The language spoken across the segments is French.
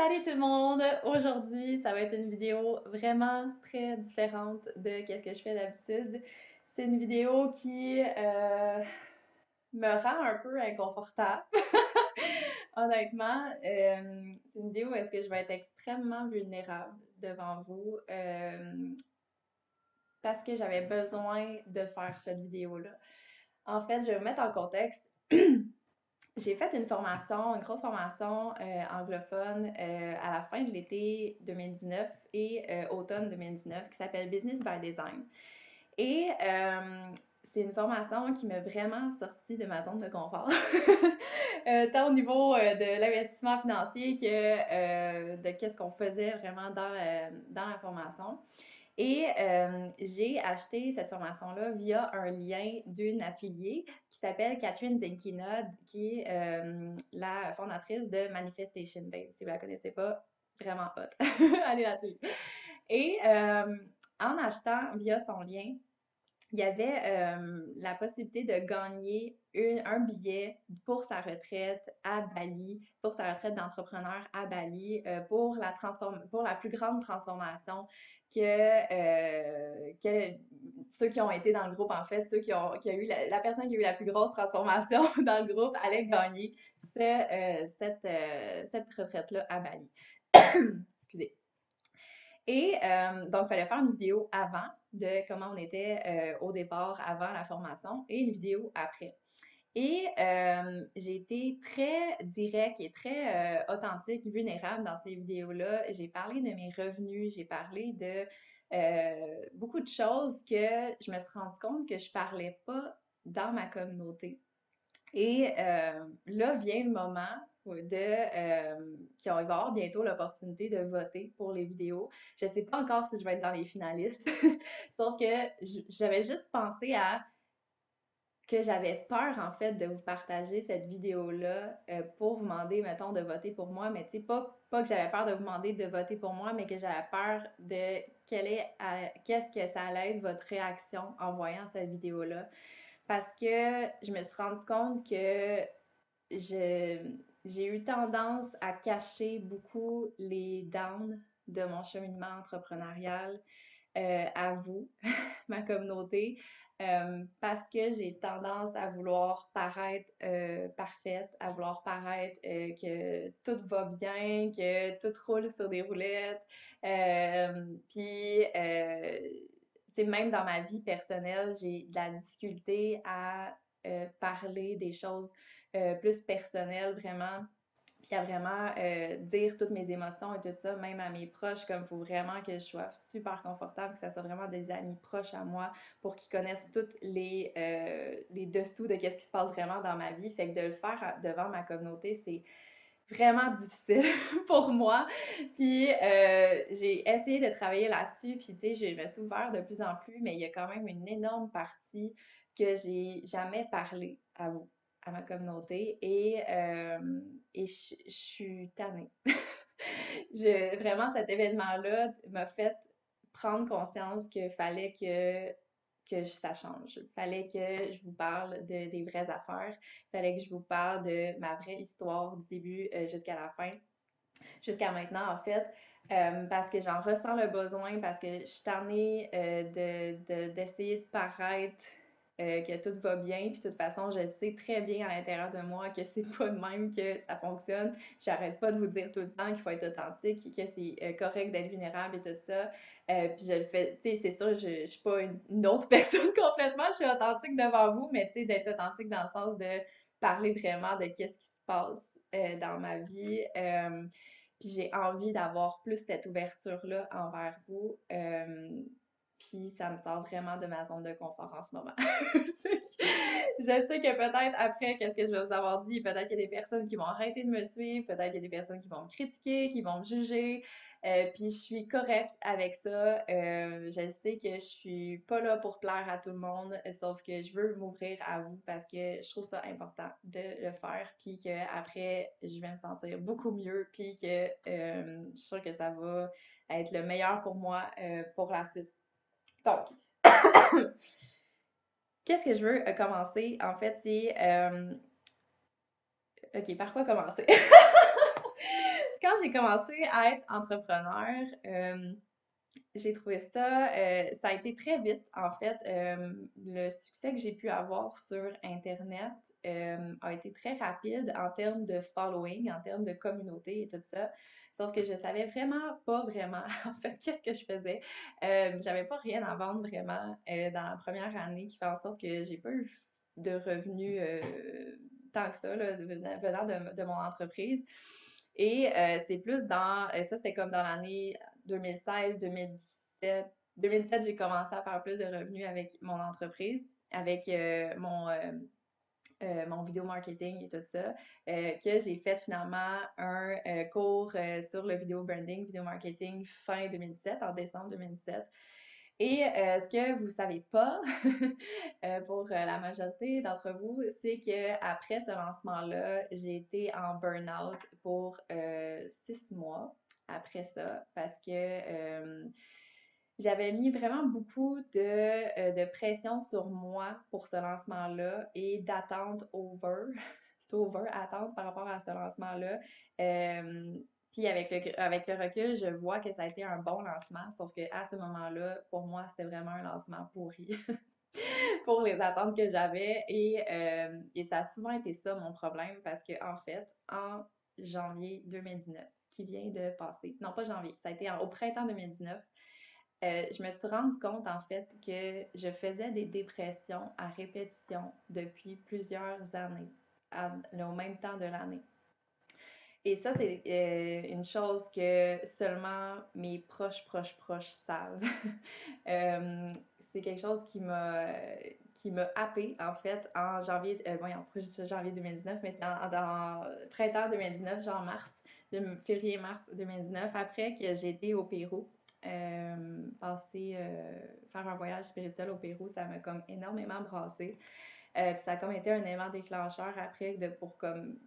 Salut tout le monde! Aujourd'hui, ça va être une vidéo vraiment très différente de ce que je fais d'habitude. C'est une vidéo qui me rend un peu inconfortable. Honnêtement, c'est une vidéo où est-ce que je vais être extrêmement vulnérable devant vous parce que j'avais besoin de faire cette vidéo-là. En fait, je vais vous mettre en contexte. J'ai fait une formation, une grosse formation anglophone à la fin de l'été 2019 et automne 2019 qui s'appelle Business by Design. Et c'est une formation qui m'a vraiment sorti de ma zone de confort, tant au niveau de l'investissement financier que de qu'est-ce qu'on faisait vraiment dans la formation. Et j'ai acheté cette formation-là via un lien d'une affiliée qui s'appelle Catherine Zenkina, qui est la fondatrice de Manifestation Babe. Si vous la connaissez pas, vraiment hot. Allez là-dessus. Et en achetant via son lien, il y avait la possibilité de gagner un billet pour sa retraite à Bali, pour sa retraite d'entrepreneur à Bali, pour la plus grande transformation que ceux qui ont été dans le groupe, en fait, la personne qui a eu la plus grosse transformation dans le groupe allait gagner cette retraite-là à Bali. Excusez. Et donc, il fallait faire une vidéo avant de comment on était au départ, avant la formation, et une vidéo après. Et j'ai été très directe et très authentique, vulnérable dans ces vidéos-là. J'ai parlé de mes revenus, j'ai parlé de beaucoup de choses que je me suis rendu compte que je parlais pas dans ma communauté. Et là vient le moment qu'il va y avoir bientôt l'opportunité de voter pour les vidéos. Je ne sais pas encore si je vais être dans les finalistes, sauf que j'avais juste pensé à que j'avais peur, en fait, de vous partager cette vidéo-là pour vous demander, mettons, de voter pour moi, mais tu sais, pas que j'avais peur de vous demander de voter pour moi, mais que j'avais peur de qu'est-ce que ça allait être votre réaction en voyant cette vidéo-là. Parce que je me suis rendu compte que j'ai eu tendance à cacher beaucoup les downs de mon cheminement entrepreneurial à vous, ma communauté, parce que j'ai tendance à vouloir paraître parfaite, à vouloir paraître que tout va bien, que tout roule sur des roulettes. Puis, c'est même dans ma vie personnelle, j'ai de la difficulté à parler des choses plus personnelles, vraiment puis à vraiment dire toutes mes émotions et tout ça, même à mes proches, comme il faut vraiment que je sois super confortable, que ça soit vraiment des amis proches à moi pour qu'ils connaissent toutes les dessous de qu'est-ce qui se passe vraiment dans ma vie. Fait que de le faire devant ma communauté, c'est vraiment difficile pour moi. Puis j'ai essayé de travailler là-dessus, puis tu sais, je me suis ouverte de plus en plus, mais il y a quand même une énorme partie que j'ai jamais parlé à vous, à ma communauté, et je suis tannée. Vraiment, cet événement-là m'a fait prendre conscience qu'il fallait que ça change. Il fallait que je vous parle des vraies affaires. Il fallait que je vous parle de ma vraie histoire du début jusqu'à la fin, jusqu'à maintenant en fait, parce que j'en ressens le besoin, parce que je suis tannée d'essayer de paraître que tout va bien, puis de toute façon, je sais très bien à l'intérieur de moi que c'est pas de même que ça fonctionne. J'arrête pas de vous dire tout le temps qu'il faut être authentique, que c'est correct d'être vulnérable et tout ça. Puis je le fais, tu sais, c'est sûr, je suis pas une autre personne complètement, je suis authentique devant vous, mais tu sais, d'être authentique dans le sens de parler vraiment de qu'est-ce qui se passe dans ma vie. Puis j'ai envie d'avoir plus cette ouverture-là envers vous. Puis ça me sort vraiment de ma zone de confort en ce moment. Je sais que peut-être après, qu'est-ce que je vais vous avoir dit, peut-être qu'il y a des personnes qui vont arrêter de me suivre, peut-être qu'il y a des personnes qui vont me critiquer, qui vont me juger. Puis je suis correcte avec ça. Je sais que je suis pas là pour plaire à tout le monde, sauf que je veux m'ouvrir à vous parce que je trouve ça important de le faire. Puis qu'après, je vais me sentir beaucoup mieux. Puis que je suis sûre que ça va être le meilleur pour moi pour la suite. Donc, qu'est-ce que je veux commencer? En fait, c'est... OK, par quoi commencer? quand j'ai commencé à être entrepreneur, j'ai trouvé ça, ça a été très vite, en fait. Le succès que j'ai pu avoir sur Internet a été très rapide en termes de following, en termes de communauté et tout ça. Sauf que je savais vraiment pas vraiment, en fait, qu'est-ce que je faisais. J'avais pas rien à vendre vraiment dans la première année qui fait en sorte que j'ai pas eu de revenus tant que ça, là, venant de mon entreprise. Et c'est plus ça c'était comme dans l'année 2016, 2017. 2017, j'ai commencé à faire plus de revenus avec mon entreprise, avec mon vidéo marketing et tout ça, que j'ai fait finalement un cours sur le vidéo branding, vidéo marketing fin 2017, en décembre 2017. Et ce que vous savez pas, pour la majorité d'entre vous, c'est que après ce lancement-là, j'ai été en burn-out pour 6 mois après ça, parce que j'avais mis vraiment beaucoup de pression sur moi pour ce lancement-là et d'attente attente par rapport à ce lancement-là. Puis avec le recul, je vois que ça a été un bon lancement, sauf qu'à ce moment-là, pour moi, c'était vraiment un lancement pourri pour les attentes que j'avais. Et ça a souvent été ça mon problème parce que en fait, en janvier 2019, qui vient de passer, non pas janvier, ça a été au printemps 2019, je me suis rendu compte, en fait, que je faisais des dépressions à répétition depuis plusieurs années, au même temps de l'année. Et ça, c'est une chose que seulement mes proches savent. C'est quelque chose qui m'a happée, en fait, en janvier, voyons, pourquoi je dis janvier 2019, mais c'est dans printemps 2019, genre février-mars 2019, après que j'ai été au Pérou. Faire un voyage spirituel au Pérou, ça m'a comme énormément brassé. Puis ça a comme été un élément déclencheur après pour comme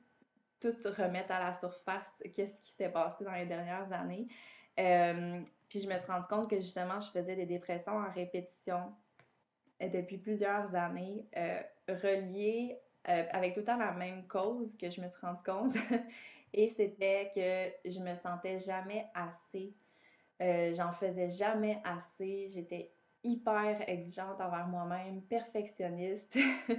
tout remettre à la surface qu'est-ce qui s'était passé dans les dernières années. Puis je me suis rendu compte que justement, je faisais des dépressions en répétition depuis plusieurs années, reliées avec tout le temps la même cause que je me suis rendu compte. Et c'était que je me sentais jamais assez. J'en faisais jamais assez. J'étais hyper exigeante envers moi-même, perfectionniste, que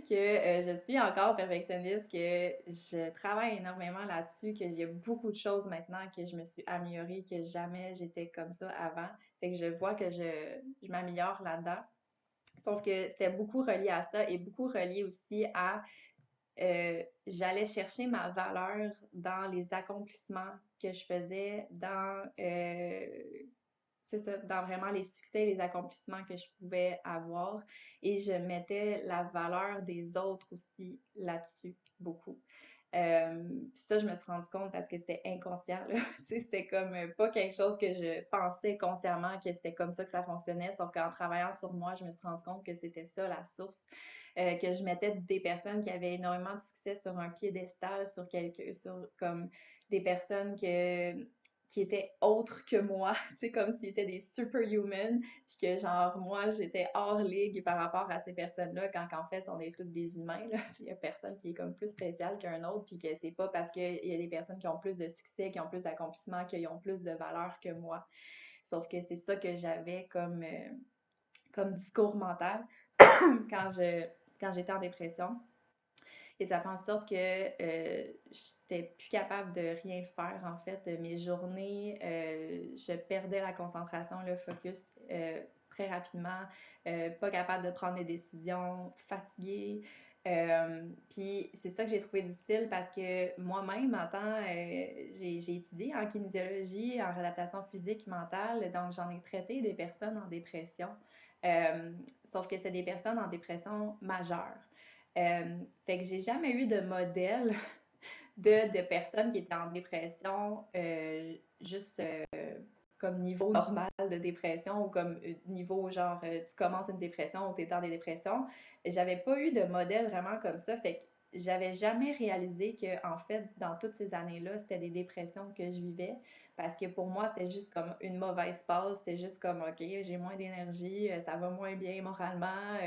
je suis encore perfectionniste, que je travaille énormément là-dessus, que j'ai beaucoup de choses maintenant que je me suis améliorée, que jamais j'étais comme ça avant. Fait que je vois que je m'améliore là-dedans. Sauf que c'était beaucoup relié à ça et beaucoup relié aussi à j'allais chercher ma valeur dans les accomplissements que je faisais, c'est ça, dans vraiment les succès, les accomplissements que je pouvais avoir. Et je mettais la valeur des autres aussi là-dessus, beaucoup. Puis ça, je me suis rendu compte parce que c'était inconscient, là. Tu sais, c'était comme pas quelque chose que je pensais consciemment que c'était comme ça que ça fonctionnait, sauf qu'en travaillant sur moi, je me suis rendu compte que c'était ça la source, que je mettais des personnes qui avaient énormément de succès sur un piédestal, sur comme des personnes qui étaient autres que moi, tu sais, comme s'ils étaient des superhumans, puis que genre, moi, j'étais hors ligue par rapport à ces personnes-là, quand en fait, on est tous des humains, là. Il y a personne qui est comme plus spécial qu'un autre, puis que c'est pas parce qu'il y a des personnes qui ont plus de succès, qui ont plus d'accomplissements, qui ont plus de valeur que moi. Sauf que c'est ça que j'avais comme discours mental quand j'étais en dépression. Et ça fait en sorte que j'étais plus capable de rien faire, en fait. Mes journées, je perdais la concentration, le focus très rapidement, pas capable de prendre des décisions, fatiguée. Puis c'est ça que j'ai trouvé difficile parce que moi-même, j'ai étudié en kinésiologie, en réadaptation physique mentale, donc j'en ai traité des personnes en dépression. Sauf que c'est des personnes en dépression majeure. Fait que j'ai jamais eu de modèle de personnes qui étaient en dépression juste comme niveau normal de dépression ou comme niveau genre tu commences une dépression ou tu es dans des dépressions. J'avais pas eu de modèle vraiment comme ça. Fait que j'avais jamais réalisé que en fait, dans toutes ces années-là, c'était des dépressions que je vivais. Parce que pour moi, c'était juste comme une mauvaise passe. C'était juste comme, OK, j'ai moins d'énergie, ça va moins bien moralement,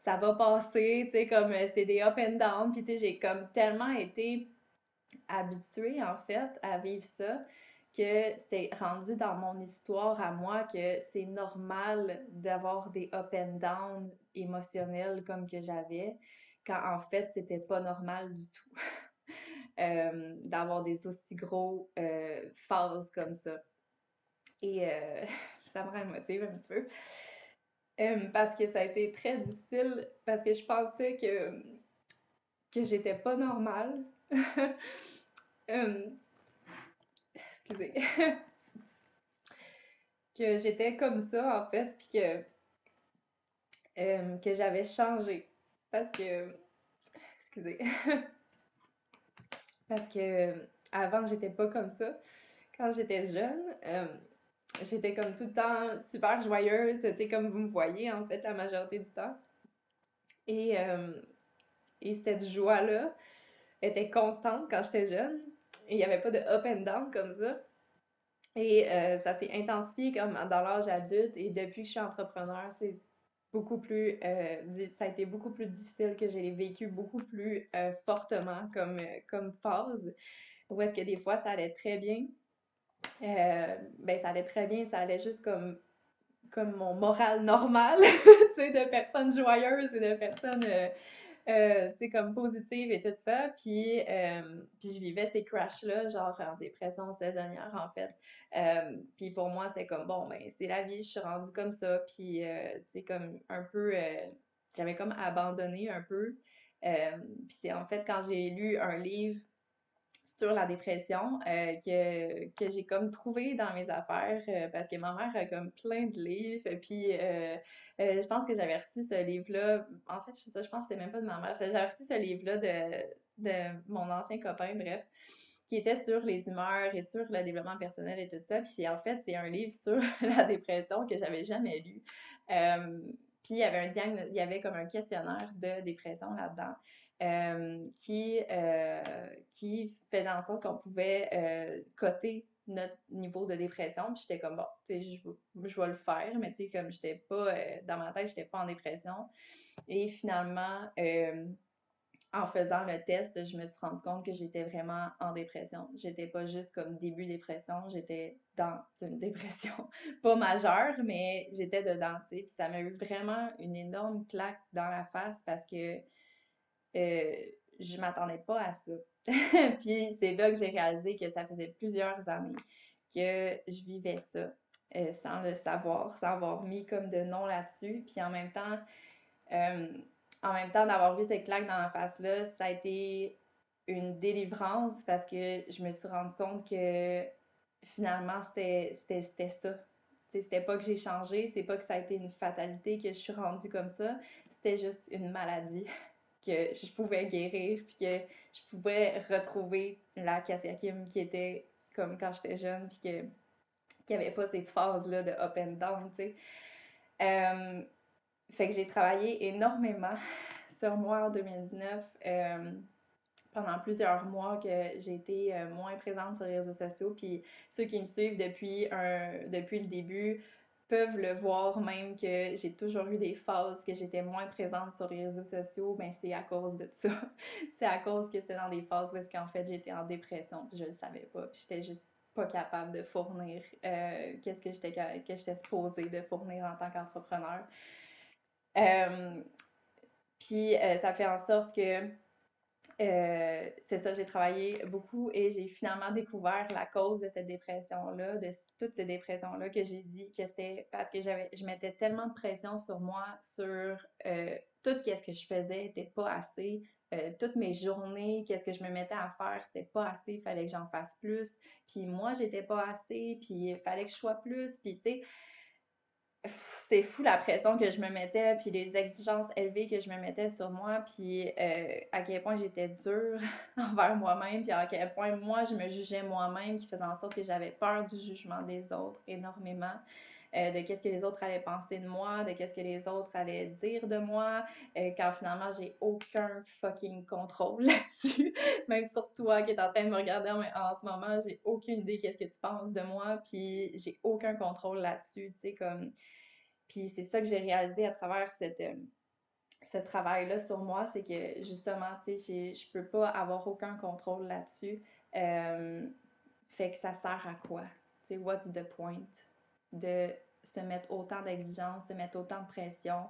ça va passer, tu sais, comme c'est des up and down. Puis, tu sais, j'ai comme tellement été habituée, en fait, à vivre ça, que c'était rendu dans mon histoire à moi que c'est normal d'avoir des up and down émotionnels comme que j'avais, quand en fait, c'était pas normal du tout d'avoir des aussi gros phases comme ça. Et ça me rend émotive un petit peu. Parce que ça a été très difficile, parce que je pensais que j'étais pas normale. Excusez. Que j'étais comme ça, en fait, puis que j'avais changé. Parce que, excusez, parce que avant, j'étais pas comme ça. Quand j'étais jeune, j'étais comme tout le temps super joyeuse, tu comme vous me voyez, en fait, la majorité du temps. Et, euh, et cette joie-là était constante quand j'étais jeune. Et il n'y avait pas de up and down comme ça. Et ça s'est intensifié comme dans l'âge adulte. Et depuis que je suis entrepreneur, c'est beaucoup plus, ça a été beaucoup plus difficile, que j'ai vécu beaucoup plus fortement comme phase. Où est-ce que des fois ça allait très bien, ben ça allait très bien, ça allait juste comme mon moral normal, tu sais, de personnes joyeuses et de personnes, tu sais, comme positives et tout ça. Puis je vivais ces crashs-là, genre en dépression saisonnière, en fait. Puis pour moi, c'était comme, bon, ben, c'est la vie, je suis rendue comme ça. Puis, tu sais, comme un peu, j'avais comme abandonné un peu. Puis c'est en fait quand j'ai lu un livre sur la dépression que j'ai comme trouvé dans mes affaires parce que ma mère a comme plein de livres. Puis je pense que j'avais reçu ce livre-là. En fait, je pense que c'est même pas de ma mère. J'avais reçu ce livre-là de mon ancien copain, bref, qui était sur les humeurs et sur le développement personnel et tout ça. Puis en fait, c'est un livre sur la dépression que j'avais jamais lu. Puis il y avait comme un questionnaire de dépression là-dedans. Qui faisait en sorte qu'on pouvait coter notre niveau de dépression. Puis j'étais comme, bon, tu sais, je vais le faire, mais tu sais, comme j'étais pas, dans ma tête, j'étais pas en dépression. Et finalement, en faisant le test, je me suis rendu compte que j'étais vraiment en dépression. J'étais pas juste comme début dépression, j'étais dans une dépression. Pas majeure, mais j'étais dedans, tu sais. Puis ça m'a eu vraiment une énorme claque dans la face parce que euh, je m'attendais pas à ça. Puis c'est là que j'ai réalisé que ça faisait plusieurs années que je vivais ça sans le savoir, sans avoir mis comme de nom là-dessus. Puis euh, en même temps d'avoir vu cette claque dans la face-là, ça a été une délivrance parce que je me suis rendu compte que finalement c'était ça. C'était pas que j'ai changé, c'est pas que ça a été une fatalité que je suis rendue comme ça, c'était juste une maladie que je pouvais guérir, puis que je pouvais retrouver la Cassia Kim qui était comme quand j'étais jeune, puis qu'il n'y avait pas ces phases-là de up and down, tu sais. Fait que j'ai travaillé énormément sur moi en 2019. Pendant plusieurs mois que j'ai été moins présente sur les réseaux sociaux. Puis ceux qui me suivent depuis le début peuvent le voir même que j'ai toujours eu des phases que j'étais moins présente sur les réseaux sociaux. Ben c'est à cause de ça. C'est à cause que c'était dans des phases où est-ce qu'en fait j'étais en dépression puis je le savais pas. Puis j'étais juste pas capable de fournir qu'est-ce que j'étais supposée de fournir en tant qu'entrepreneur. Puis ça fait en sorte que c'est ça, j'ai travaillé beaucoup et j'ai finalement découvert la cause de cette dépression-là, de toutes ces dépressions-là, que j'ai dit que c'était parce que je mettais tellement de pression sur moi, sur tout ce que je faisais n'était pas assez. Toutes mes journées, qu'est-ce que je me mettais à faire, c'était pas assez, il fallait que j'en fasse plus. Puis moi, j'étais pas assez, puis il fallait que je sois plus. Puis tu sais, c'était fou la pression que je me mettais, puis les exigences élevées que je me mettais sur moi, puis à quel point j'étais dure envers moi-même, puis à quel point moi je me jugeais moi-même, qui faisait en sorte que j'avais peur du jugement des autres énormément, de qu'est-ce que les autres allaient penser de moi, de qu'est-ce que les autres allaient dire de moi, quand finalement j'ai aucun fucking contrôle là-dessus, même sur toi qui es en train de me regarder en ce moment, j'ai aucune idée qu'est-ce que tu penses de moi, puis j'ai aucun contrôle là-dessus, tu sais, comme. Puis c'est ça que j'ai réalisé à travers ce travail-là sur moi, c'est que justement, tu sais, je peux pas avoir aucun contrôle là-dessus Fait que ça sert à quoi? Tu sais, what's the point de se mettre autant d'exigences, se mettre autant de pression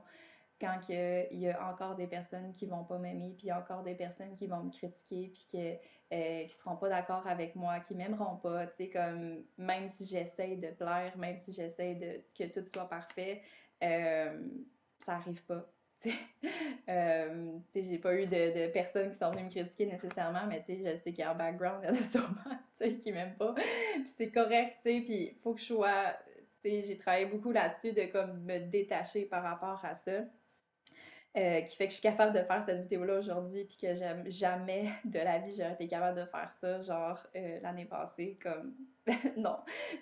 quand il y a encore des personnes qui vont pas m'aimer, puis il y a encore des personnes qui vont me critiquer, puis qui seront pas d'accord avec moi, qui m'aimeront pas, tu sais, comme même si j'essaye de plaire, même si j'essaye de que tout soit parfait, ça arrive pas. Tu sais, j'ai pas eu de personnes qui sont venues me critiquer nécessairement, mais tu sais, je sais qu'il y a un background, il y en a sûrement, tu sais, qui m'aiment pas. Puis c'est correct, tu sais, puis faut que je sois, tu sais, j'ai travaillé beaucoup là-dessus de comme me détacher par rapport à ça. Qui fait que je suis capable de faire cette vidéo-là aujourd'hui, puis que jamais de la vie j'aurais été capable de faire ça, genre l'année passée, comme non,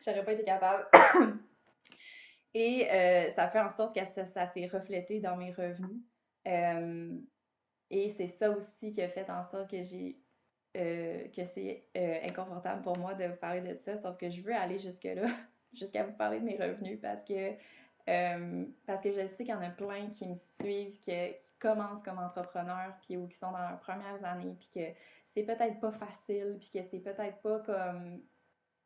j'aurais pas été capable. Et ça fait en sorte que ça s'est reflété dans mes revenus. Et c'est ça aussi qui a fait en sorte que que c'est inconfortable pour moi de vous parler de ça, sauf que je veux aller jusque-là, jusqu'à vous parler de mes revenus parce que je sais qu'il y en a plein qui me suivent, qui commencent comme entrepreneurs, puis ou qui sont dans leurs premières années, puis que c'est peut-être pas facile, puis que c'est peut-être pas comme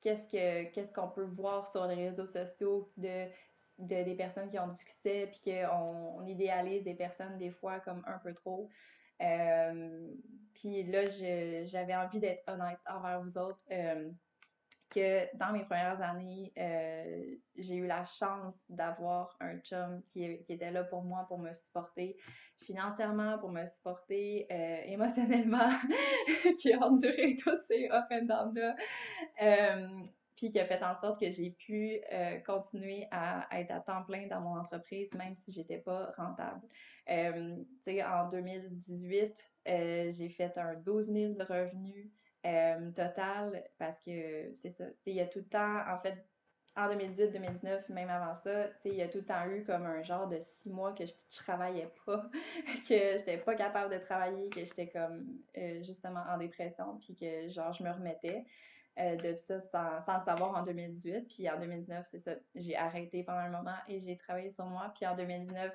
qu'est-ce qu'on peut voir sur les réseaux sociaux des personnes qui ont du succès, puis qu'on idéalise des personnes des fois comme un peu trop. Puis là, j'avais envie d'être honnête envers vous autres. Que dans mes premières années, j'ai eu la chance d'avoir un chum qui était là pour moi, pour me supporter financièrement, pour me supporter émotionnellement, qui a enduré toutes ces up and down-là, puis qui a fait en sorte que j'ai pu continuer à être à temps plein dans mon entreprise, même si j'étais pas rentable. Tu sais, en 2018, j'ai fait un 12 000 de revenus total, parce que c'est ça, il y a tout le temps, en fait, en 2018-2019, même avant ça, il y a tout le temps eu comme un genre de 6 mois que je travaillais pas, que j'étais pas capable de travailler, que j'étais comme justement en dépression, puis que genre je me remettais de tout ça sans le savoir en 2018. Puis en 2019, c'est ça, j'ai arrêté pendant un moment et j'ai travaillé sur moi. Puis en 2019,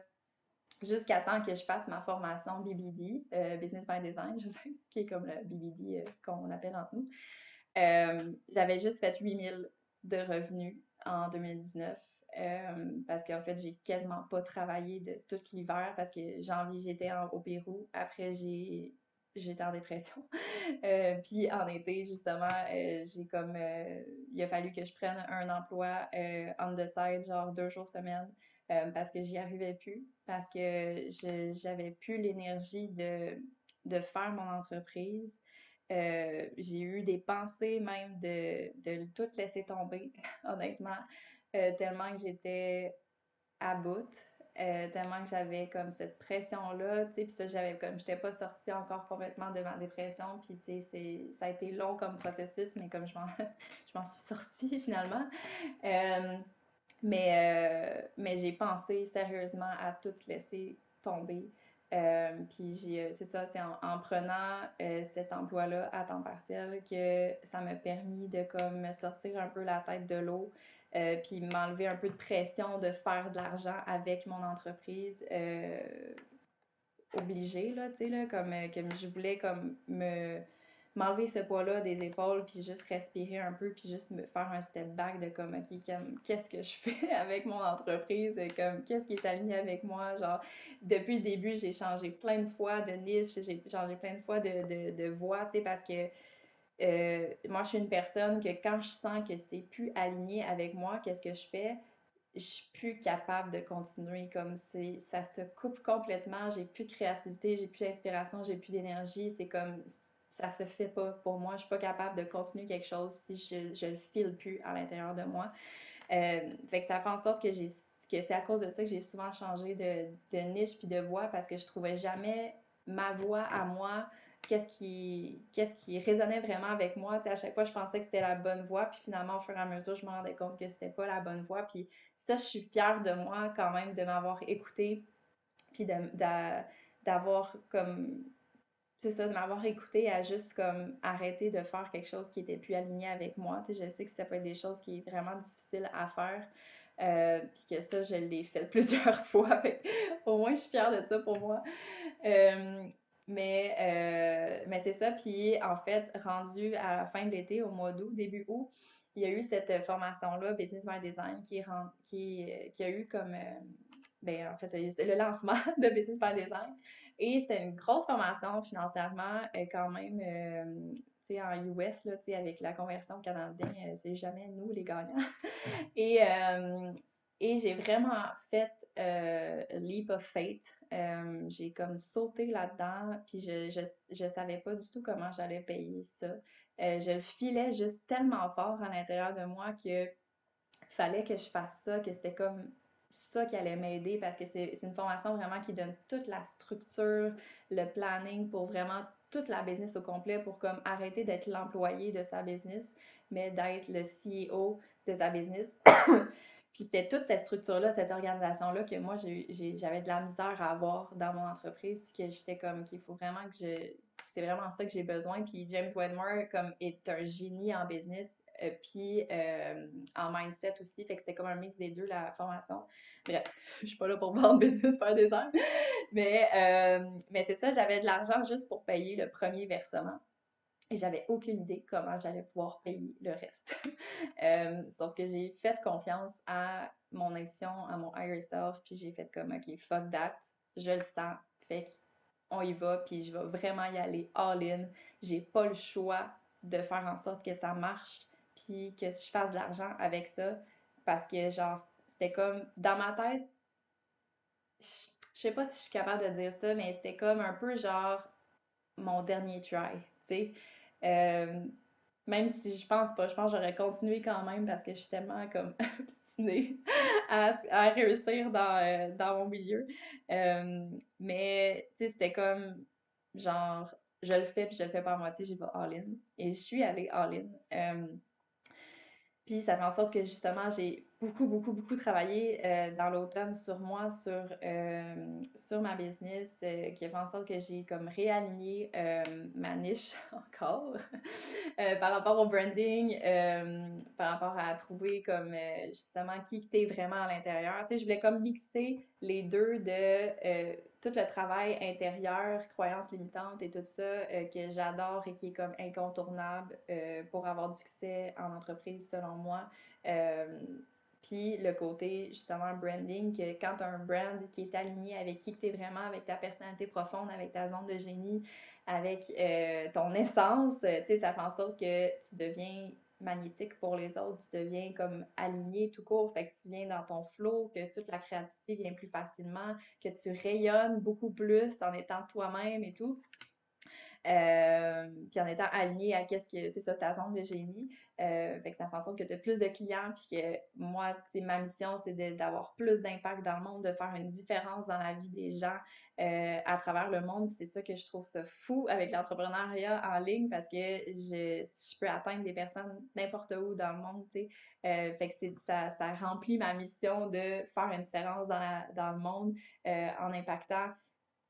jusqu'à temps que je fasse ma formation BBD, Business by Design, je sais, qui est comme le BBD qu'on appelle entre nous. J'avais juste fait 8 000 de revenus en 2019 parce qu'en fait, j'ai quasiment pas travaillé de tout l'hiver parce que janvier, j'étais au Pérou. Après, j'étais en dépression. Puis en été, justement, il a fallu que je prenne un emploi on the side, genre 2 jours semaine, parce que j'y arrivais plus, parce que j'avais plus l'énergie de faire mon entreprise. J'ai eu des pensées même de tout laisser tomber, honnêtement, tellement que j'étais à bout, tellement que j'avais comme cette pression-là, tu sais, puis ça, j'étais pas sortie encore complètement de ma dépression, puis tu sais, ça a été long comme processus, mais comme je m'en suis sortie finalement. Mais j'ai pensé sérieusement à tout laisser tomber. Puis c'est ça, c'est en prenant cet emploi-là à temps partiel que ça m'a permis de comme me sortir un peu la tête de l'eau, puis m'enlever un peu de pression de faire de l'argent avec mon entreprise obligée, là, tu sais, là, comme je voulais comme m'enlever ce poids-là des épaules, puis juste respirer un peu, puis juste me faire un step back de comme, OK, qu'est-ce que je fais avec mon entreprise, comme, qu'est-ce qui est aligné avec moi, genre, depuis le début, j'ai changé plein de fois de niche, j'ai changé plein de fois de voie, tu sais, parce que moi, je suis une personne que quand je sens que c'est plus aligné avec moi, qu'est-ce que je fais? Je suis plus capable de continuer, comme ça se coupe complètement, j'ai plus de créativité, j'ai plus d'inspiration, j'ai plus d'énergie, c'est comme ça se fait pas pour moi, je suis pas capable de continuer quelque chose si je le file plus à l'intérieur de moi. Fait que ça fait en sorte que c'est à cause de ça que j'ai souvent changé de niche puis de voix parce que je trouvais jamais ma voix à moi, qu'est-ce qui résonnait vraiment avec moi. T'sais, à chaque fois, je pensais que c'était la bonne voix, puis finalement, au fur et à mesure, je me rendais compte que c'était pas la bonne voix. Puis ça, je suis fière de moi quand même de m'avoir écoutée, puis d'avoir comme c'est ça, de m'avoir écouté à juste comme arrêter de faire quelque chose qui était plus aligné avec moi. Tu sais, je sais que ça peut être des choses qui est vraiment difficile à faire. Puis que ça, je l'ai fait plusieurs fois. Fait au moins, je suis fière de ça pour moi. Euh, Mais c'est ça. Puis en fait, rendu à la fin de l'été, au mois d'août, début août, il y a eu cette formation-là, Business by Design, qui a eu comme, ben en fait, c'était le lancement de Business by Design. Et c'était une grosse formation financièrement, quand même, tu sais, en US, là, tu sais, avec la conversion canadienne, c'est jamais nous les gagnants. Et, euh, et j'ai vraiment fait leap of faith. J'ai comme sauté là-dedans, puis je savais pas du tout comment j'allais payer ça. Je le filais juste tellement fort à l'intérieur de moi que fallait que je fasse ça, que c'était comme ça qui allait m'aider parce que c'est une formation vraiment qui donne toute la structure, le planning pour vraiment toute la business au complet pour comme arrêter d'être l'employé de sa business, mais d'être le CEO de sa business. Puis c'était toute cette structure-là, cette organisation-là que moi, j'avais de la misère à avoir dans mon entreprise, puis que j'étais comme qu'il faut vraiment c'est vraiment ça que j'ai besoin. Puis James Wedmore, comme, est un génie en business, puis en mindset aussi. Fait que c'était comme un mix des deux, la formation. Bref, je suis pas là pour vendre business faire des heures. Mais c'est ça, j'avais de l'argent juste pour payer le premier versement. Et j'avais aucune idée comment j'allais pouvoir payer le reste. Sauf que j'ai fait confiance à mon intuition, à mon higher self, puis j'ai fait comme, OK, fuck that, je le sens, fait qu'on y va, puis je vais vraiment y aller all-in. J'ai pas le choix de faire en sorte que ça marche, puis que je fasse de l'argent avec ça, parce que, genre, c'était comme, dans ma tête, je sais pas si je suis capable de dire ça, mais c'était comme un peu genre mon dernier try, tu sais. Euh, Même si je pense que j'aurais continué quand même parce que je suis tellement comme obstinée à réussir dans mon milieu. Mais tu sais, c'était comme genre, je le fais puis je le fais pas à moitié, j'y vais all-in. Et je suis allée all-in. Puis ça fait en sorte que justement, j'ai beaucoup travaillé dans l'automne sur moi, sur ma business, qui a fait en sorte que j'ai comme réaligné ma niche encore par rapport au branding, par rapport à trouver comme justement qui t'es vraiment à l'intérieur. Tu sais, je voulais comme mixer les deux de tout le travail intérieur, croyances limitantes et tout ça que j'adore et qui est comme incontournable pour avoir du succès en entreprise selon moi. Euh, Puis le côté justement branding, que quand tu as un brand qui est aligné avec qui tu es vraiment, avec ta personnalité profonde, avec ta zone de génie, avec ton essence, tu sais, ça fait en sorte que tu deviens magnétique pour les autres, tu deviens comme aligné tout court, fait que tu viens dans ton flow, que toute la créativité vient plus facilement, que tu rayonnes beaucoup plus en étant toi-même et tout. Puis en étant aligné à qu'est-ce que c'est ça ta zone de génie. Fait que ça fait en sorte que tu as plus de clients, puis que moi, ma mission, c'est d'avoir plus d'impact dans le monde, de faire une différence dans la vie des gens à travers le monde. C'est ça que je trouve ça fou avec l'entrepreneuriat en ligne parce que je peux atteindre des personnes n'importe où dans le monde, tu sais. Fait que ça remplit ma mission de faire une différence dans le monde en impactant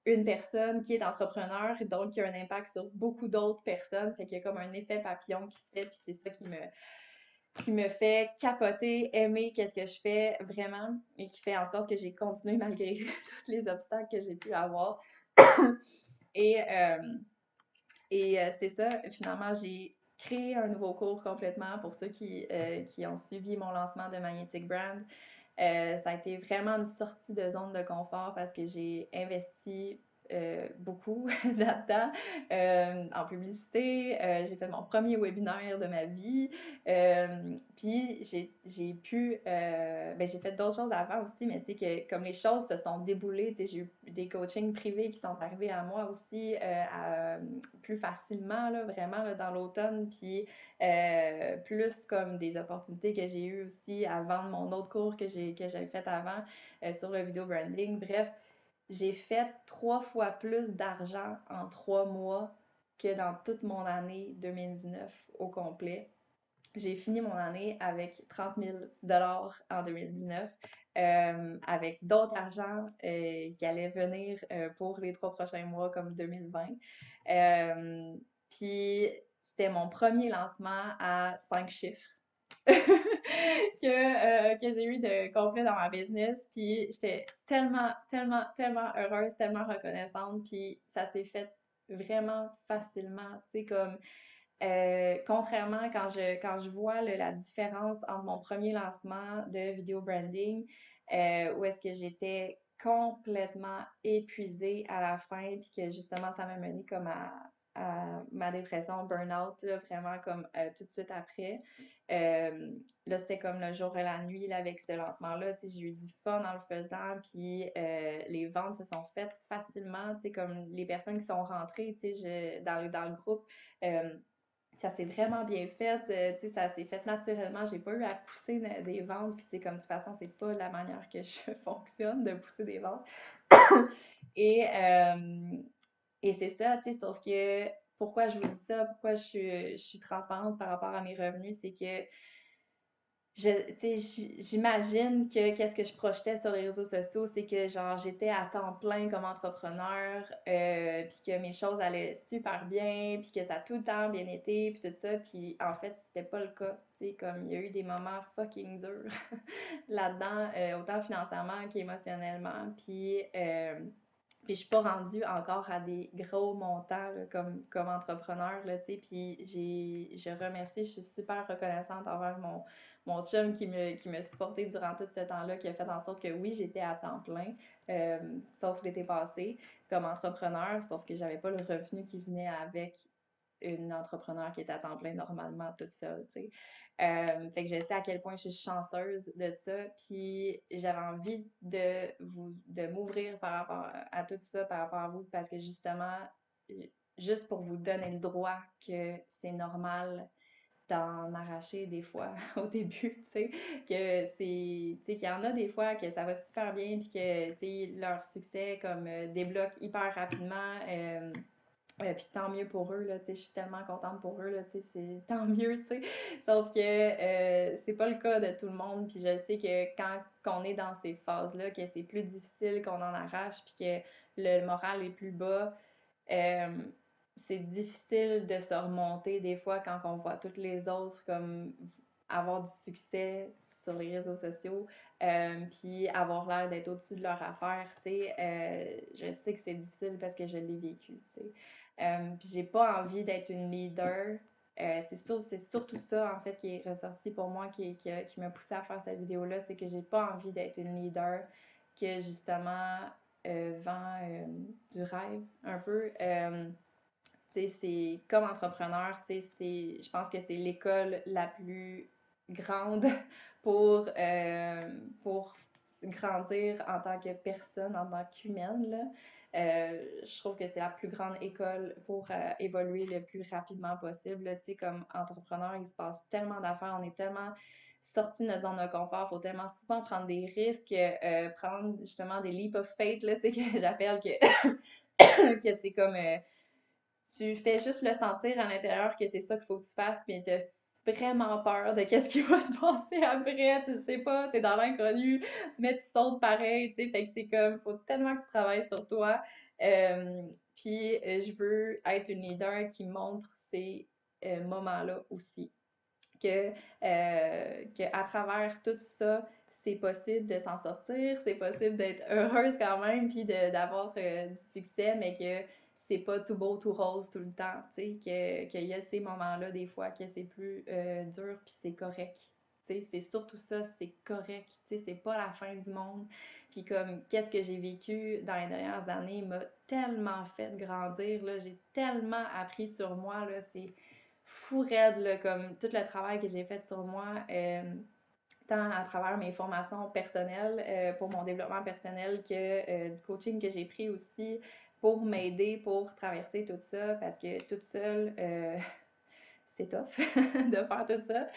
une personne qui est entrepreneur, donc qui a un impact sur beaucoup d'autres personnes. Fait qu'il y a comme un effet papillon qui se fait, puis c'est ça qui me fait capoter, aimer qu'est-ce que je fais vraiment, et qui fait en sorte que j'ai continué malgré tous les obstacles que j'ai pu avoir. et c'est ça, finalement, j'ai créé un nouveau cours complètement pour ceux qui ont suivi mon lancement de Magnetic Brand. Ça a été vraiment une sortie de zone de confort parce que j'ai investi beaucoup là-dedans en publicité. J'ai fait mon premier webinaire de ma vie. Puis j'ai pu, ben, j'ai fait d'autres choses avant aussi, mais tu sais que comme les choses se sont déboulées, tu sais, j'ai eu des coachings privés qui sont arrivés à moi aussi plus facilement, là, vraiment là, dans l'automne. Puis plus comme des opportunités que j'ai eues aussi à vendre mon autre cours que j'avais fait avant sur le vidéo branding. Bref, j'ai fait 3 fois plus d'argent en 3 mois que dans toute mon année 2019 au complet. J'ai fini mon année avec 30 000 en 2019, avec d'autres argent qui allaient venir pour les 3 prochains mois comme 2020. Puis c'était mon premier lancement à 5 chiffres que j'ai eu de complet dans ma business. Puis j'étais tellement heureuse, tellement reconnaissante. Puis ça s'est fait vraiment facilement, tu sais, comme contrairement quand je vois la différence entre mon premier lancement de vidéo branding, où est-ce que j'étais complètement épuisée à la fin, puis que justement ça m'a mené comme à ma dépression, burn-out, là, vraiment comme tout de suite après. Euh, Là, c'était comme le jour et la nuit là, avec ce lancement-là. Tu sais, j'ai eu du fun en le faisant, puis les ventes se sont faites facilement. Tu sais, comme les personnes qui sont rentrées, tu sais, dans le groupe. euh, Ça s'est vraiment bien fait, tu sais, ça s'est fait naturellement. J'ai pas eu à pousser des ventes, puis tu sais, comme de toute façon, c'est pas la manière que je fonctionne de pousser des ventes. Et, euh, et c'est ça, tu sais, sauf que pourquoi je vous dis ça, pourquoi je suis transparente par rapport à mes revenus, c'est que j'imagine que qu'est-ce que je projetais sur les réseaux sociaux, c'est que genre j'étais à temps plein comme entrepreneur, puis que mes choses allaient super bien, puis que ça a tout le temps bien été, puis tout ça, puis en fait c'était pas le cas, tu sais, comme il y a eu des moments fucking durs là-dedans, autant financièrement qu'émotionnellement, puis je suis pas rendue encore à des gros montants là, comme entrepreneur, là, tu sais, puis je remercie, je suis super reconnaissante envers mon chum qui me supporté durant tout ce temps-là, qui a fait en sorte que oui, j'étais à temps plein, sauf l'été passé, comme entrepreneur, sauf que j'avais pas le revenu qui venait avec une entrepreneur qui est à temps plein normalement toute seule, tu sais. Fait que je sais à quel point je suis chanceuse de ça, puis j'avais envie de m'ouvrir par rapport à tout ça, par rapport à vous, parce que justement, juste pour vous donner le droit que c'est normal d'en arracher des fois au début, tu sais, que c'est, tu sais, qu'il y en a des fois que ça va super bien, puis que, tu sais, leur succès comme débloque hyper rapidement, puis tant mieux pour eux, là, tu sais, je suis tellement contente pour eux, là, tu sais, c'est tant mieux, tu sais. Sauf que c'est pas le cas de tout le monde, puis je sais que quand on est dans ces phases-là, que c'est plus difficile, qu'on en arrache, puis que le moral est plus bas, euh, c'est difficile de se remonter des fois quand on voit toutes les autres comme avoir du succès sur les réseaux sociaux, puis avoir l'air d'être au-dessus de leur affaire, tu sais. Je sais que c'est difficile parce que je l'ai vécu, tu sais. Puis j'ai pas envie d'être une leader. C'est surtout ça, en fait, qui est ressorti pour moi, qui m'a poussé à faire cette vidéo-là, c'est que j'ai pas envie d'être une leader que, justement, vend du rêve, un peu. Tu sais, c'est comme entrepreneur, tu sais, je pense que c'est l'école la plus grande pour, pour grandir en tant que personne, en tant qu'humaine, là. Je trouve que c'est la plus grande école pour évoluer le plus rapidement possible, là. Tu sais, comme entrepreneur, il se passe tellement d'affaires, on est tellement sorti de notre zone de confort, il faut tellement souvent prendre des risques, prendre justement des leap of faith, là, tu sais, que j'appelle que c'est comme tu fais juste le sentir à l'intérieur que c'est ça qu'il faut que tu fasses, puis t'as vraiment peur de qu'est-ce qui va se passer après, tu le sais pas, t'es dans l'inconnu, mais tu sautes pareil, tu sais, fait que c'est comme, faut tellement que tu travailles sur toi, puis je veux être une leader qui montre ces moments-là aussi, que à travers tout ça, c'est possible de s'en sortir, c'est possible d'être heureuse quand même, puis d'avoir du succès, mais que c'est pas tout beau, tout rose tout le temps, tu sais, qu'il y a ces moments-là, des fois, que c'est plus dur, puis c'est correct. Tu sais, c'est surtout ça, c'est correct, tu sais, c'est pas la fin du monde. Puis comme, qu'est-ce que j'ai vécu dans les dernières années m'a tellement fait grandir, là, j'ai tellement appris sur moi, là, c'est fou raide, là, comme tout le travail que j'ai fait sur moi, tant à travers mes formations personnelles pour mon développement personnel que du coaching que j'ai pris aussi pour m'aider pour traverser tout ça, parce que toute seule, c'est tough de faire tout ça,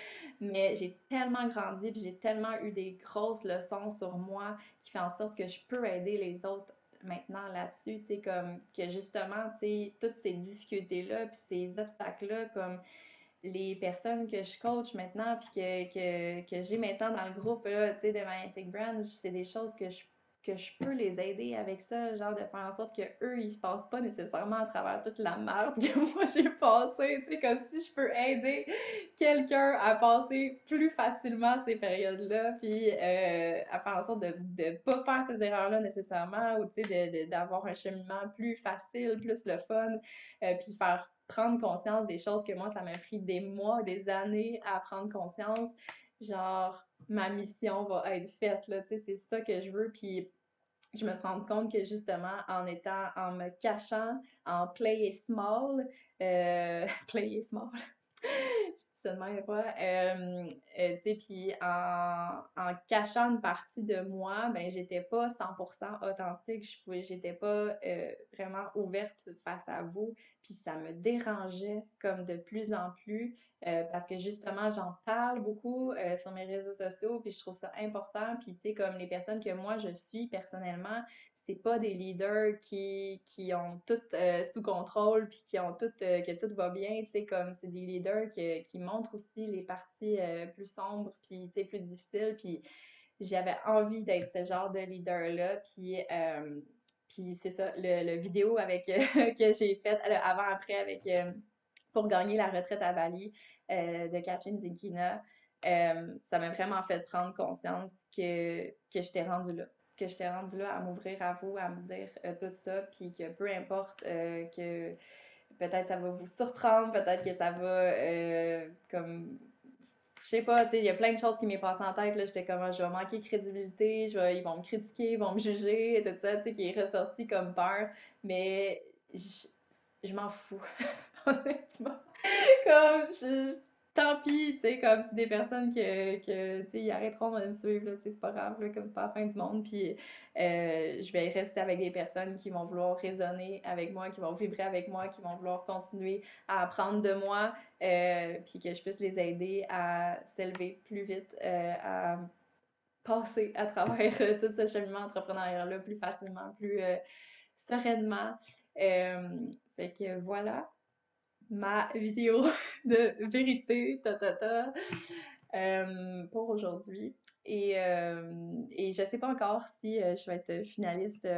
mais j'ai tellement grandi, puis j'ai tellement eu des grosses leçons sur moi qui fait en sorte que je peux aider les autres maintenant là-dessus, tu sais, comme que justement, tu sais, toutes ces difficultés-là, puis ces obstacles-là, comme les personnes que je coach maintenant, puis que j'ai maintenant dans le groupe là, tu sais, de Magnetic Brand, c'est des choses que je que je peux les aider avec ça, genre de faire en sorte que eux ils passent pas nécessairement à travers toute la merde que moi j'ai passée, tu sais, comme si je peux aider quelqu'un à passer plus facilement ces périodes-là, puis à faire en sorte de pas faire ces erreurs-là nécessairement, ou tu sais, d'avoir un cheminement plus facile, plus le fun, puis faire prendre conscience des choses que moi, ça m'a pris des mois, des années à prendre conscience, genre ma mission va être faite, là, tu sais, c'est ça que je veux, puis je me suis rendu compte que justement, en me cachant, en play it small, play it small, je dis ça de même pas, tu sais, puis en cachant une partie de moi, ben j'étais pas 100% authentique, j'étais pas vraiment ouverte face à vous, puis ça me dérangeait comme de plus en plus, parce que justement, j'en parle beaucoup sur mes réseaux sociaux, puis je trouve ça important, puis tu sais, comme les personnes que moi je suis personnellement, c'est pas des leaders qui ont tout sous contrôle puis qui ont tout que tout va bien, tu sais, comme c'est des leaders qui montrent aussi les parties plus sombres puis tu sais plus difficiles, puis j'avais envie d'être ce genre de leader-là, puis c'est ça, le vidéo avec que j'ai fait avant-après avec pour gagner la retraite à Bali de Catherine Zikina, ça m'a vraiment fait prendre conscience que j'étais rendue là. Que j'étais rendue là à m'ouvrir à vous, à me dire tout ça, puis que peu importe que peut-être ça va vous surprendre, peut-être que ça va comme je sais pas, tu sais, il y a plein de choses qui m'est passé en tête, là, j'étais comme, je vais manquer de crédibilité, ils vont me critiquer, ils vont me juger, et tout ça, tu sais, qui est ressorti comme peur, mais je m'en fous, honnêtement. Comme, tant pis, tu sais, comme c'est des personnes tu sais, ils arrêteront de me suivre, là, tu sais, c'est pas grave, là, comme c'est pas la fin du monde, puis je vais rester avec des personnes qui vont vouloir raisonner avec moi, qui vont vibrer avec moi, qui vont vouloir continuer à apprendre de moi, puis que je puisse les aider à s'élever plus vite, à passer à travers tout ce cheminement entrepreneurial-là plus facilement, plus sereinement. Fait que voilà ma vidéo de vérité pour aujourd'hui. Et je sais pas encore si je vais être finaliste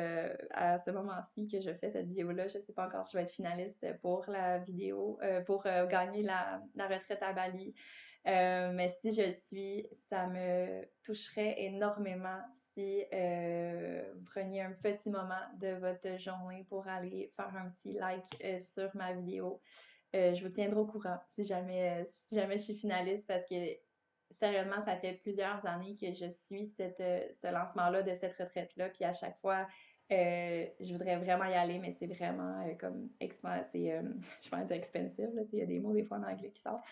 à ce moment-ci que je fais cette vidéo-là. Je sais pas encore si je vais être finaliste pour la vidéo, pour gagner la retraite à Bali. Mais si je le suis, ça me toucherait énormément si vous preniez un petit moment de votre journée pour aller faire un petit like sur ma vidéo. Je vous tiendrai au courant si jamais je suis finaliste, parce que sérieusement, ça fait plusieurs années que je suis ce lancement-là de cette retraite-là. Puis à chaque fois, je voudrais vraiment y aller, mais c'est vraiment comme je vais dire expensive, là, il y a des mots des fois en anglais qui sortent.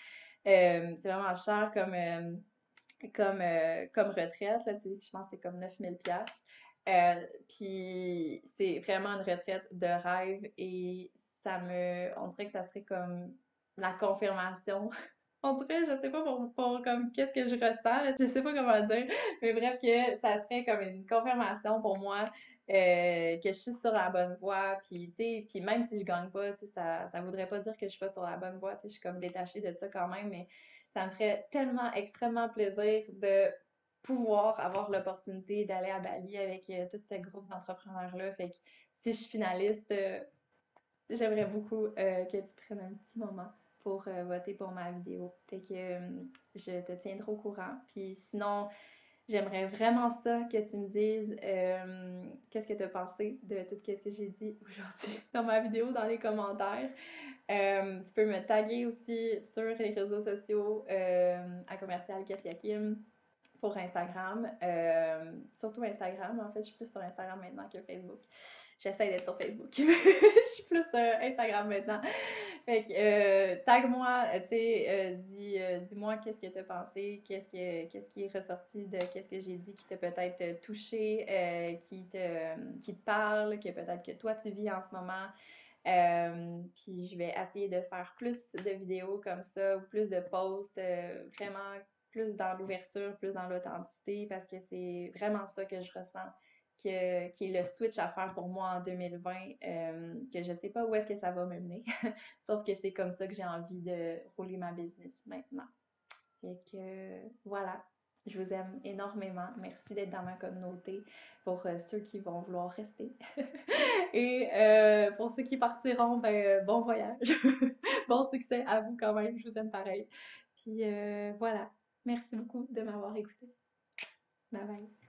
C'est vraiment cher comme retraite, là, je pense que c'est comme 9000$. Puis c'est vraiment une retraite de rêve et on dirait que ça serait comme la confirmation. On dirait, je sais pas pour comme qu'est-ce que je ressens, là, je sais pas comment dire, mais bref, que ça serait comme une confirmation pour moi que je suis sur la bonne voie, puis tu sais, puis même si je gagne pas, tu sais, ça voudrait pas dire que je suis pas sur la bonne voie, tu sais, je suis comme détachée de ça quand même, mais ça me ferait tellement extrêmement plaisir de pouvoir avoir l'opportunité d'aller à Bali avec tout ce groupe d'entrepreneurs-là. Fait que si je suis finaliste, j'aimerais beaucoup que tu prennes un petit moment pour voter pour ma vidéo. Fait que je te tiendrai au courant. Puis sinon, j'aimerais vraiment ça que tu me dises qu'est-ce que tu as pensé de tout ce que j'ai dit aujourd'hui dans ma vidéo, dans les commentaires. Tu peux me taguer aussi sur les réseaux sociaux à commercial Kessia Kim pour Instagram. Surtout Instagram, en fait, je suis plus sur Instagram maintenant que Facebook. J'essaie d'être sur Facebook. Je suis plus sur Instagram maintenant. Fait que tag-moi, tu sais, dis-moi qu'est-ce que tu as pensé, qu'est-ce qui est ressorti de qu'est-ce que j'ai dit qui t'a peut-être touché, qui te parle, que peut-être que toi tu vis en ce moment. Puis je vais essayer de faire plus de vidéos comme ça, ou plus de posts, vraiment plus dans l'ouverture, plus dans l'authenticité, parce que c'est vraiment ça que je ressens, qui est le switch à faire pour moi en 2020, que je sais pas où est-ce que ça va me mener, sauf que c'est comme ça que j'ai envie de rouler ma business maintenant. Fait que voilà. Je vous aime énormément. Merci d'être dans ma communauté. Pour ceux qui vont vouloir rester. Et pour ceux qui partiront, ben, bon voyage. Bon succès à vous quand même. Je vous aime pareil. Puis voilà. Merci beaucoup de m'avoir écouté. Bye bye.